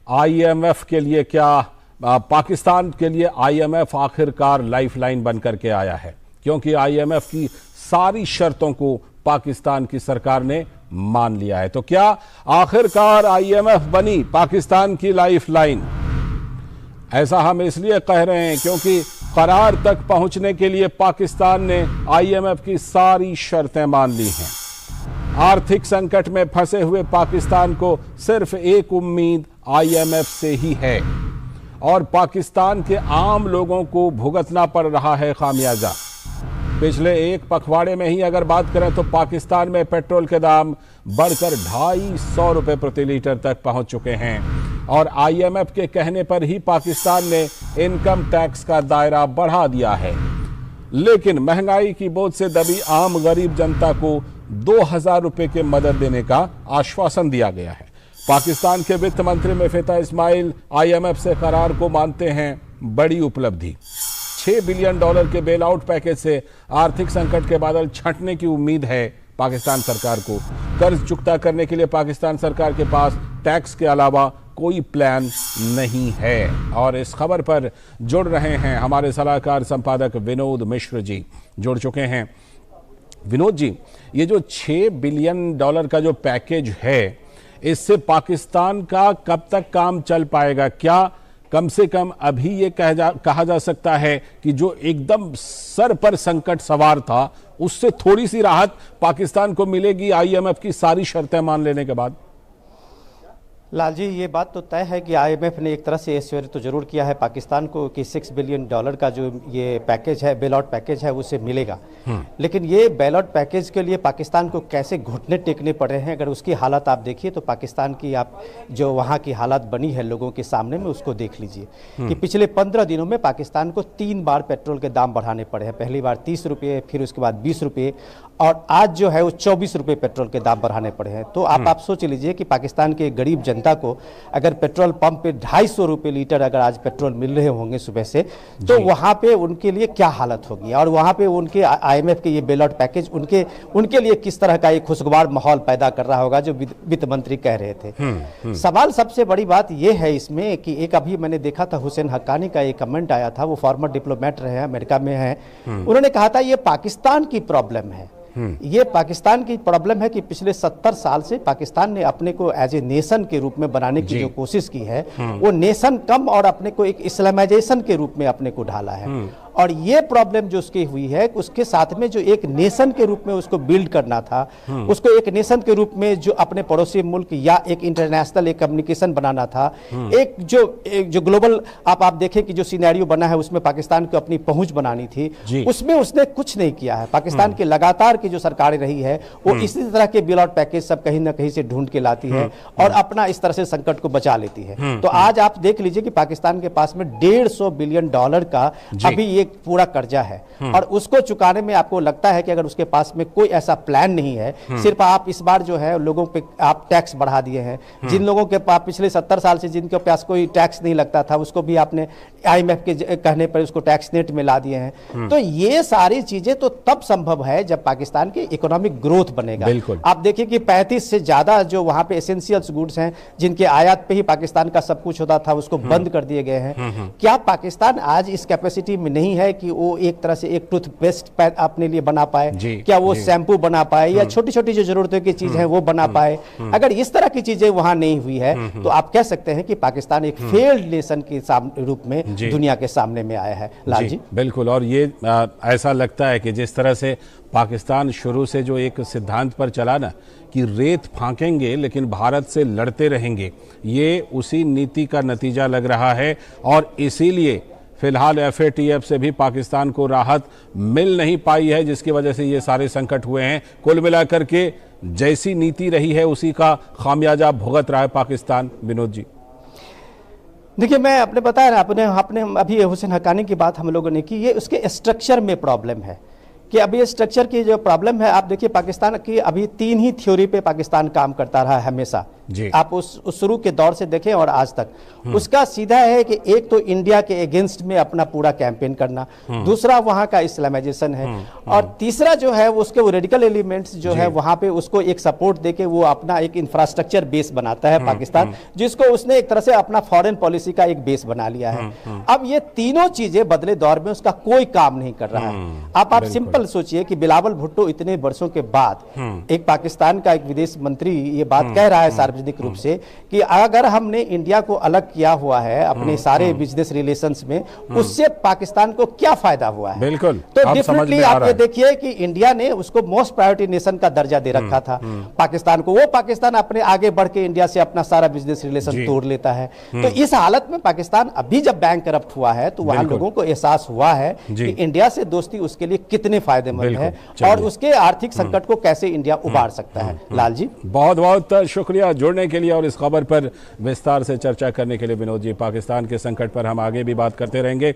IMF के लिए क्या पाकिस्तान के लिए आईएमएफ आखिरकार लाइफलाइन बनकर के आया है, क्योंकि आईएमएफ की सारी शर्तों को पाकिस्तान की सरकार ने मान लिया है। तो क्या आखिरकार आईएमएफ बनी पाकिस्तान की लाइफलाइन? ऐसा हम इसलिए कह रहे हैं क्योंकि करार तक पहुंचने के लिए पाकिस्तान ने आईएमएफ की सारी शर्तें मान ली हैं। आर्थिक संकट में फंसे हुए पाकिस्तान को सिर्फ एक उम्मीद आईएमएफ से ही है और पाकिस्तान के आम लोगों को भुगतना पड़ रहा है खामियाजा। पिछले एक पखवाड़े में ही अगर बात करें तो पाकिस्तान में पेट्रोल के दाम बढ़कर 250 रुपए प्रति लीटर तक पहुंच चुके हैं और आईएमएफ के कहने पर ही पाकिस्तान ने इनकम टैक्स का दायरा बढ़ा दिया है। लेकिन महंगाई की बोझ से दबी आम गरीब जनता को 2000 रुपए की मदद देने का आश्वासन दिया गया है। पाकिस्तान के वित्त मंत्री मुफ्ती इस्माइल आईएमएफ से करार को मानते हैं बड़ी उपलब्धि। $6 बिलियन के बेल आउट पैकेज से आर्थिक संकट के बादल छंटने की उम्मीद है पाकिस्तान सरकार को। कर्ज चुकता करने के लिए पाकिस्तान सरकार के पास टैक्स के अलावा कोई प्लान नहीं है। और इस खबर पर जुड़ रहे हैं हमारे सलाहकार संपादक विनोद मिश्र जी, जुड़ चुके हैं। विनोद जी, ये जो $6 बिलियन का जो पैकेज है, इससे पाकिस्तान का कब तक काम चल पाएगा? क्या कम से कम अभी ये कहा जा सकता है कि जो एकदम सर पर संकट सवार था उससे थोड़ी सी राहत पाकिस्तान को मिलेगी आईएमएफ की सारी शर्तें मान लेने के बाद? लाल जी, ये बात तो तय है कि आईएमएफ ने एक तरह से एश्योर तो जरूर किया है पाकिस्तान को कि $6 बिलियन का जो ये पैकेज है, बेल आउट पैकेज है, उसे मिलेगा। लेकिन ये बेल आउट पैकेज के लिए पाकिस्तान को कैसे घुटने टेकने पड़े हैं, अगर उसकी हालत आप देखिए तो पाकिस्तान की आप जो वहाँ की हालत बनी है लोगों के सामने में, उसको देख लीजिए कि पिछले 15 दिनों में पाकिस्तान को 3 बार पेट्रोल के दाम बढ़ाने पड़े हैं। पहली बार 30 रुपये, फिर उसके बाद 20 रुपये और आज जो है वो 24 रुपये पेट्रोल के दाम बढ़ाने पड़े हैं। तो आप सोच लीजिए कि पाकिस्तान के गरीब जनता को अगर पेट्रोल पंप पे 250 रुपये लीटर अगर आज पेट्रोल मिल रहे होंगे सुबह से, तो वहां पे उनके लिए क्या हालत होगी और वहां पे उनके आईएमएफ के ये बेल आउट पैकेज उनके लिए किस तरह का एक खुशगवार माहौल पैदा कर रहा होगा, जो वित्त मंत्री कह रहे थे। सवाल सबसे बड़ी बात यह है इसमें कि एक अभी मैंने देखा था हुसैन हक्कानी का एक कमेंट आया था, वो फॉर्मर डिप्लोमेट रहे हैं, अमेरिका में है। उन्होंने कहा था ये पाकिस्तान की प्रॉब्लम है, ये पाकिस्तान की प्रॉब्लम है कि पिछले 70 साल से पाकिस्तान ने अपने को एज ए नेशन के रूप में बनाने की जो कोशिश की है, वो नेशन कम और अपने को एक इस्लामाइजेशन के रूप में अपने को ढाला है। और ये प्रॉब्लम जो उसकी हुई है, उसके साथ में जो एक नेशन के रूप में उसको बिल्ड करना था, उसको एक नेशन के रूप में जो अपने पड़ोसी मुल्क या एक इंटरनेशनल एक कम्युनिकेशन बनाना था, एक जो ग्लोबल आप देखें कि जो सिनेरियो बना है उसमें पाकिस्तान को अपनी पहुंच बनानी थी, उसमें उसने कुछ नहीं किया है। पाकिस्तान की लगातार की जो सरकारें रही है वो इसी तरह के बेल आउट पैकेज सब कहीं ना कहीं से ढूंढ के लाती है और अपना इस तरह से संकट को बचा लेती है। तो आज आप देख लीजिए कि पाकिस्तान के पास में $150 बिलियन का अभी एक पूरा कर्जा है और उसको चुकाने में आपको लगता है कि अगर उसके पास में कोई ऐसा प्लान नहीं है, सिर्फ आप इस बार जो है लोगों पे आप टैक्स बढ़ा दिए हैं, जिन लोगों के पास पिछले 70 साल से जिनके पास कोई टैक्स नहीं लगता था उसको भी आपने आईएमएफ के कहने पर उसको टैक्स नेट में ला दिए हैं। तो ये सारी चीजें तो तब संभव है जब पाकिस्तान की इकोनॉमिक ग्रोथ बनेगा। आप देखिए कि 35 से ज्यादा जो वहां पे एसेंशियल्स गुड्स हैं जिनके आयात पे ही पाकिस्तान का सब कुछ होता था, उसको बंद कर दिए गए हैं। क्या पाकिस्तान आज इस कैपेसिटी में नहीं है कि वो एक तरह से एक टूथपेस्ट अपने लिए बना पाए, क्या वो शैम्पू बना पाए या छोटी छोटी जो जरूरतों की चीज है वो बना पाए? अगर इस तरह की चीजें वहां नहीं हुई है तो आप कह सकते हैं कि पाकिस्तान एक फेल्ड नेशन के रूप में दुनिया के सामने में आया है। लाल जी, बिल्कुल। और ये ऐसा लगता है कि जिस तरह से पाकिस्तान शुरू से जो एक सिद्धांत पर चला ना कि रेत फांकेंगे लेकिन भारत से लड़ते रहेंगे, ये उसी नीति का नतीजा लग रहा है। और इसीलिए फिलहाल एफएटीएफ से भी पाकिस्तान को राहत मिल नहीं पाई है, जिसकी वजह से ये सारे संकट हुए हैं। कुल मिलाकर के जैसी नीति रही है उसी का खामियाजा भुगत रहा है पाकिस्तान। विनोद जी, देखिए मैं आपने बताया ना, आपने अभी हुसैन हक्कानी की बात हम लोगों ने की, ये उसके स्ट्रक्चर में प्रॉब्लम है कि अभी ये स्ट्रक्चर की जो प्रॉब्लम है, आप देखिए पाकिस्तान की अभी 3 ही थ्योरी पे पाकिस्तान काम करता रहा है हमेशा। आप उस शुरू के दौर से देखें और आज तक उसका सीधा है कि एक तो इंडिया के अगेंस्ट में अपना पूरा कैंपेन करना, दूसरा वहां का इस्लामाइजेशन है, और तीसरा जो है उसके वो रेडिकल एलिमेंट्स जो है वहां पे उसको एक सपोर्ट देके वो अपना एक इंफ्रास्ट्रक्चर बेस बनाता है पाकिस्तान, जिसको उसने एक तरह से अपना फॉरेन पॉलिसी का एक बेस बना लिया है। अब ये तीनों चीजें बदले दौर में उसका कोई काम नहीं कर रहा है। आप सिंपल सोचिए कि बिलावल भुट्टो इतने वर्षों के बाद एक पाकिस्तान का एक विदेश मंत्री ये बात कह रहा है सार्वजनिक रूप से कि अगर हमने इंडिया को अलग किया हुआ है अपने सारे बिजनेस रिलेशंस में, उससे पाकिस्तान को क्या फायदा हुआ है। बिल्कुल, तो डिफरेंटली आप ये देखिए कि इंडिया ने उसको मोस्ट प्रायोरिटी नेशन का दर्जा दे रखा था पाकिस्तान को, वो पाकिस्तान अपने आगे बढ़ के इंडिया से अपना सारा बिजनेस रिलेशन तोड़ लेता है। तो इस हालत में पाकिस्तान अभी जब बैंक करप्ट हुआ है तो वहां लोगों को एहसास हुआ है कि इंडिया से दोस्ती उसके लिए कितने फायदेमंद है और उसके आर्थिक संकट को कैसे इंडिया उबार सकता है। लाल जी, बहुत बहुत शुक्रिया जुड़ने के लिए और इस खबर पर विस्तार से चर्चा करने के लिए। विनोद जी, पाकिस्तान के संकट पर हम आगे भी बात करते रहेंगे।